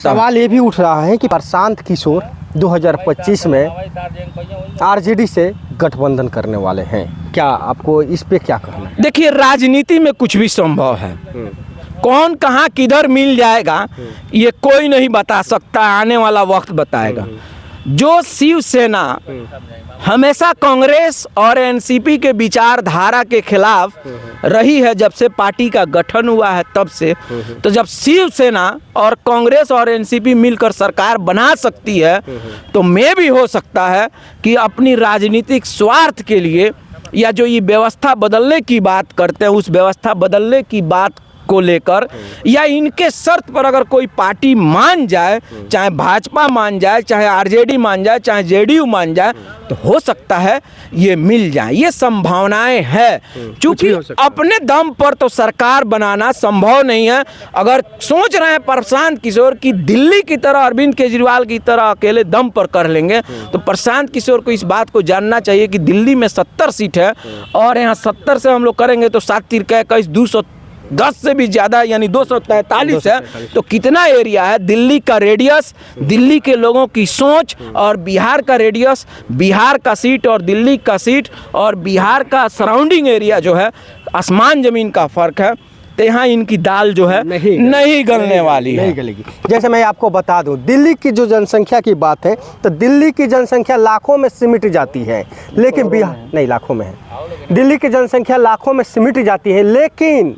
सवाल ये भी उठ रहा है कि प्रशांत किशोर 2025 में आरजेडी से गठबंधन करने वाले हैं। क्या आपको इस पे क्या कहना है? देखिए, राजनीति में कुछ भी संभव है। कौन कहाँ किधर मिल जाएगा ये कोई नहीं बता सकता, आने वाला वक्त बताएगा। जो शिवसेना हमेशा कांग्रेस और एनसीपी के विचारधारा के खिलाफ रही है, जब से पार्टी का गठन हुआ है तब से, तो जब शिवसेना और कांग्रेस और एनसीपी मिलकर सरकार बना सकती है तो मैं भी हो सकता है कि अपनी राजनीतिक स्वार्थ के लिए या जो ये व्यवस्था बदलने की बात करते हैं उस व्यवस्था बदलने की बात को लेकर या इनके शर्त पर अगर कोई पार्टी मान जाए, चाहे भाजपा मान जाए, चाहे आरजेडी मान जाए, चाहे जेडीयू मान जाए, तो हो सकता है ये मिल जाए। ये संभावनाएं है, क्योंकि अपने दम पर तो सरकार बनाना संभव नहीं है। अगर सोच रहे हैं प्रशांत किशोर की दिल्ली की तरह, अरविंद केजरीवाल की तरह अकेले दम पर कर लेंगे, तो प्रशांत किशोर को इस बात को जानना चाहिए कि दिल्ली में 70 सीट है और यहाँ 70 से हम लोग करेंगे तो 7 तिरका 21 210 से भी ज़्यादा यानी 243 है। तो कितना एरिया है, दिल्ली का रेडियस, दिल्ली के लोगों की सोच और बिहार का रेडियस, बिहार का सीट और दिल्ली का सीट और बिहार का सराउंडिंग एरिया जो है, आसमान ज़मीन का फ़र्क है। तो यहाँ इनकी दाल जो है नहीं गलने वाली है, नहीं गलेगी। जैसे मैं आपको बता दूं, दिल्ली की जो जनसंख्या की बात है तो दिल्ली की जनसंख्या लाखों में सिमट जाती है, लेकिन बिहार नहीं, लाखों में है। दिल्ली की जनसंख्या लाखों में सिमट जाती है, लेकिन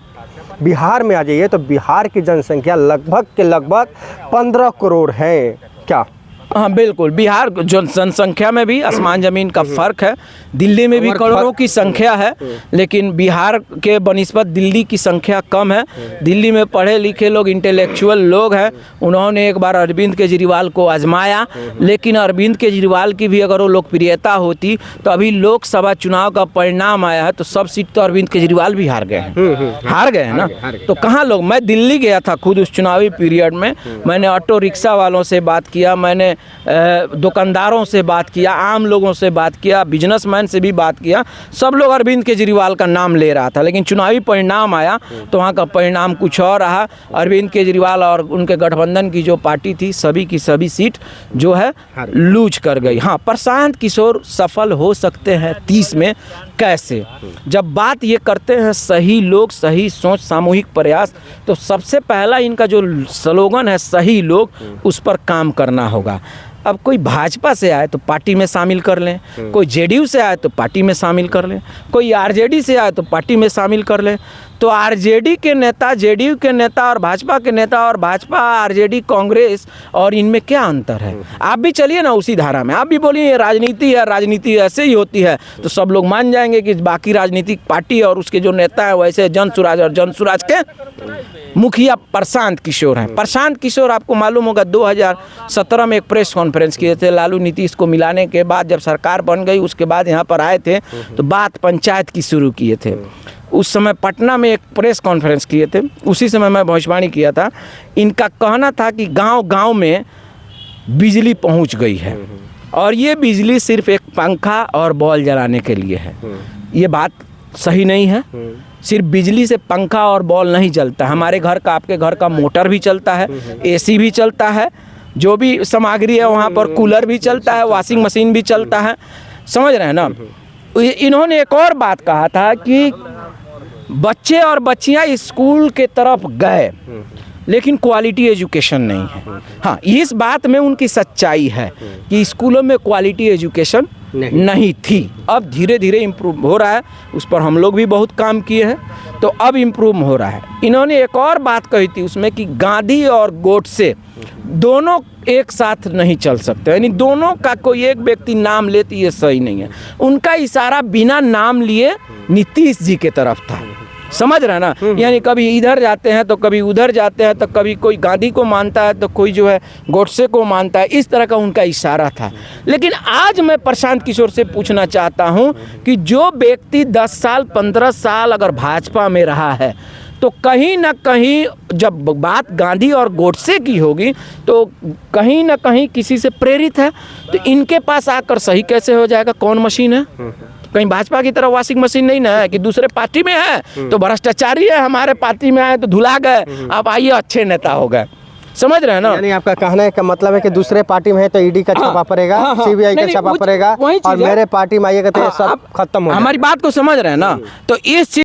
बिहार में आ जाइए तो बिहार की जनसंख्या लगभग के लगभग 15 करोड़ है। क्या? हाँ बिल्कुल, बिहार जनसंख्या में भी आसमान ज़मीन का फ़र्क है। दिल्ली में भी करोड़ों की संख्या है, लेकिन बिहार के बनिस्बत दिल्ली की संख्या कम है। दिल्ली में पढ़े लिखे लोग, इंटेलेक्चुअल लोग हैं। उन्होंने एक बार अरविंद केजरीवाल को आजमाया, लेकिन अरविंद केजरीवाल की भी अगर वो लोकप्रियता होती तो अभी लोकसभा चुनाव का परिणाम आया है तो सब सीट तो अरविंद केजरीवाल भी हार गए हैं, हार गए हैं ना। तो कहाँ लोग, मैं दिल्ली गया था खुद उस चुनावी पीरियड में। मैंने ऑटो रिक्शा वालों से बात किया, मैंने दुकानदारों से बात किया, आम लोगों से बात किया, बिजनेसमैन से भी बात किया। सब लोग अरविंद केजरीवाल का नाम ले रहा था, लेकिन चुनावी परिणाम आया तो वहाँ का परिणाम कुछ और रहा। अरविंद केजरीवाल और उनके गठबंधन की जो पार्टी थी सभी की सभी सीट जो है लूज कर गई। हाँ, प्रशांत किशोर सफल हो सकते हैं 30 में। कैसे? जब बात ये करते हैं सही लोग, सही सोच, सामूहिक प्रयास, तो सबसे पहला इनका जो स्लोगन है सही लोग, उस पर काम करना होगा। अब कोई भाजपा से आए तो पार्टी में शामिल कर लें, कोई जेडीयू से आए तो पार्टी में शामिल कर लें, कोई आरजेडी से आए तो पार्टी में शामिल कर लें। तो आरजेडी के नेता, जेडीयू के नेता और भाजपा के नेता और भाजपा, आरजेडी, कांग्रेस और इनमें क्या अंतर है? आप भी चलिए ना उसी धारा में, आप भी बोलिए ये राजनीति है, राजनीति ऐसे ही होती है, तो सब लोग मान जाएंगे कि बाकी राजनीतिक पार्टी और उसके जो नेता हैं वैसे जनसुराज और जनसुराज के मुखिया प्रशांत किशोर हैं। प्रशांत किशोर आपको मालूम होगा 2017 में एक प्रेस कॉन्फ्रेंस किए थे लालू नीतीश को मिलाने के बाद। जब सरकार बन गई उसके बाद यहाँ पर आए थे तो बात पंचायत की शुरू किए थे। उस समय पटना में एक प्रेस कॉन्फ्रेंस किए थे, उसी समय मैं भविष्यवाणी किया था। इनका कहना था कि गांव-गांव में बिजली पहुंच गई है और ये बिजली सिर्फ एक पंखा और बॉल जलाने के लिए है। ये बात सही नहीं है। सिर्फ बिजली से पंखा और बॉल नहीं जलता, हमारे घर का, आपके घर का मोटर भी चलता है, एसी भी चलता है, जो भी सामग्री है वहाँ पर कूलर भी चलता है, वॉशिंग मशीन भी चलता है। समझ रहे हैं ना? इन्होंने एक और बात कहा था कि बच्चे और बच्चियाँ स्कूल के तरफ गए लेकिन क्वालिटी एजुकेशन नहीं है। हाँ, इस बात में उनकी सच्चाई है कि स्कूलों में क्वालिटी एजुकेशन नहीं थी। अब धीरे धीरे इम्प्रूव हो रहा है, उस पर हम लोग भी बहुत काम किए हैं, तो अब इम्प्रूव हो रहा है। इन्होंने एक और बात कही थी उसमें कि गांधी और गोडसे दोनों एक साथ नहीं चल सकते, यानी दोनों का कोई एक व्यक्ति नाम लेती ये सही नहीं है। उनका इशारा बिना नाम लिए नीतीश जी के तरफ था। समझ रहे ना? यानी कभी इधर जाते हैं तो कभी उधर जाते हैं, तो कभी कोई गांधी को मानता है तो कोई जो है गोडसे को मानता है। इस तरह का उनका इशारा था। लेकिन आज मैं प्रशांत किशोर से पूछना चाहता हूं कि जो व्यक्ति 10 साल 15 साल अगर भाजपा में रहा है तो कहीं ना कहीं जब बात गांधी और गोडसे की होगी तो कहीं ना कहीं किसी से प्रेरित है। तो इनके पास आकर सही कैसे हो जाएगा? कौन मशीन है? कहीं भाजपा की तरह वॉशिंग मशीन नहीं ना है कि दूसरे पार्टी में है तो भ्रष्टाचारी है, हमारे पार्टी में आए तो धुला गए, आप आइए अच्छे नेता हो गए। समझ रहे हैं ना। यानी आपका कहने का मतलब है कि दूसरे पार्टी में है तो ईडी का छापा पड़ेगा, हाँ, हाँ। सीबीआई का नहीं, छापा वही पड़ेगा, चीज़ और है। मेरे पार्टी में आइएगा तो ये सब खत्म हो हमारी बात को समझ रहे हैं ना। तो इस